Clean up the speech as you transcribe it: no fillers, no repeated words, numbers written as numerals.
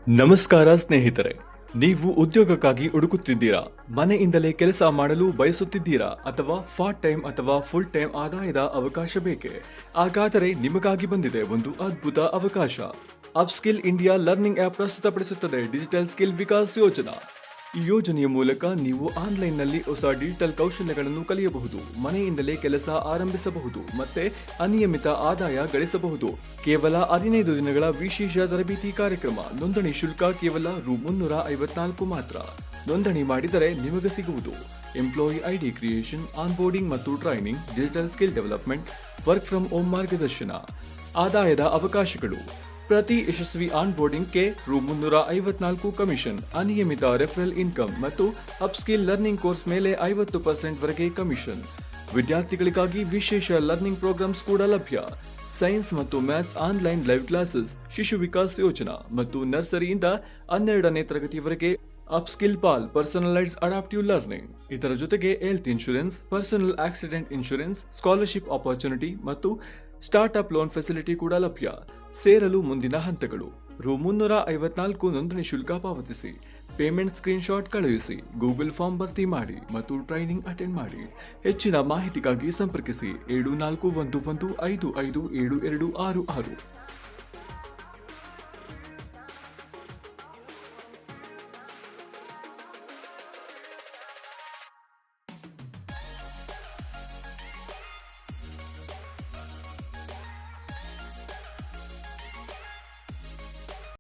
ನಮಸ್ಕಾರ ಸ್ನೇಹಿತರೆ, ನೀವು ಉದ್ಯೋಗಕ್ಕಾಗಿ ಹುಡುಕುತ್ತಿದ್ದೀರಾ? ಮನೆಯಿಂದಲೇ ಕೆಲಸ ಮಾಡಲು ಬಯಸುತ್ತಿದ್ದೀರಾ? ಅಥವಾ ಪಾರ್ಟ್ ಟೈಮ್ ಅಥವಾ ಫುಲ್ ಟೈಮ್ ಆದಾಯದ ಅವಕಾಶ ಬೇಕೇ? ಹಾಗಾದರೆ ನಿಮಗಾಗಿ ಬಂದಿದೆ ಒಂದು ಅದ್ಭುತ ಅವಕಾಶ. ಅಪ್ಸ್ಕಿಲ್ ಇಂಡಿಯಾ ಲರ್ನಿಂಗ್ ಆಪ್ ಪ್ರಸ್ತುತಪಡಿಸುತ್ತದೆ ಡಿಜಿಟಲ್ ಸ್ಕಿಲ್ ವಿಕಾಸ್ ಯೋಜನಾ. ಈ ಯೋಜನೆಯ ಮೂಲಕ ನೀವು ಆನ್ಲೈನ್ನಲ್ಲಿ ಹೊಸ ಡಿಜಿಟಲ್ ಕೌಶಲ್ಯಗಳನ್ನು ಕಲಿಯಬಹುದು, ಮನೆಯಿಂದಲೇ ಕೆಲಸ ಆರಂಭಿಸಬಹುದು ಮತ್ತೆ ಅನಿಯಮಿತ ಆದಾಯ ಗಳಿಸಬಹುದು. ಕೇವಲ 15 ದಿನಗಳ ವಿಶೇಷ ತರಬೇತಿ ಕಾರ್ಯಕ್ರಮ. ನೋಂದಣಿ ಶುಲ್ಕ ಕೇವಲ ₹354 ಮಾತ್ರ. ನೋಂದಣಿ ಮಾಡಿದರೆ ನಿಮಗೆ ಸಿಗುವುದು ಎಂಪ್ಲಾಯಿ ಐಡಿ ಕ್ರಿಯೇಷನ್, ಆನ್ಬೋರ್ಡಿಂಗ್ ಮತ್ತು training, digital skill development, work from home ಮಾರ್ಗದರ್ಶನ. ಆದಾಯದ ಅವಕಾಶಗಳು: ಪ್ರತಿ ಯಶಸ್ವಿ ಆನ್ಬೋರ್ಡಿಂಗ್ಗೆ ₹354 ಕಮಿಷನ್, ಅನಿಯಮಿತ ರೆಫರಲ್ ಇನ್ಕಮ್ ಮತ್ತು ಅಪ್ಸ್ಕಿಲ್ ಲರ್ನಿಂಗ್ ಕೋರ್ಸ್ ಮೇಲೆ 50% ವರೆಗೆ ಕಮಿಷನ್. ವಿದ್ಯಾರ್ಥಿಗಳಿಗಾಗಿ ವಿಶೇಷ ಲರ್ನಿಂಗ್ ಪ್ರೋಗ್ರಾಮ್ಸ್ ಕೂಡ ಲಭ್ಯ. ಸೈನ್ಸ್ ಮತ್ತು maths online live classes, Shishu Vikas ಯೋಜನಾ ಮತ್ತು ನರ್ಸರಿಯಿಂದ 12ನೇ ತರಗತಿಯವರೆಗೆ upskill pal personalised adaptive learning. ಇದರ ಜೊತೆಗೆ health insurance, personal accident insurance, scholarship opportunity ಮತ್ತು ಸ್ಟಾರ್ಟ್ಅಪ್ ಲೋನ್ ಫೆಸಿಲಿಟಿ ಕೂಡ ಲಭ್ಯ. ಸೇರಲು ಮುಂದಿನ ಹಂತಗಳು: ₹354 ನೋಂದಣಿ ಶುಲ್ಕ ಪಾವತಿಸಿ, ಪೇಮೆಂಟ್ ಸ್ಕ್ರೀನ್ ಶಾಟ್ ಕಳುಹಿಸಿ, ಗೂಗಲ್ ಫಾರ್ಮ್ ಭರ್ತಿ ಮಾಡಿ ಮತ್ತು ಟ್ರೈನಿಂಗ್ ಅಟೆಂಡ್ ಮಾಡಿ. ಹೆಚ್ಚಿನ ಮಾಹಿತಿಗಾಗಿ ಸಂಪರ್ಕಿಸಿ 7411557266.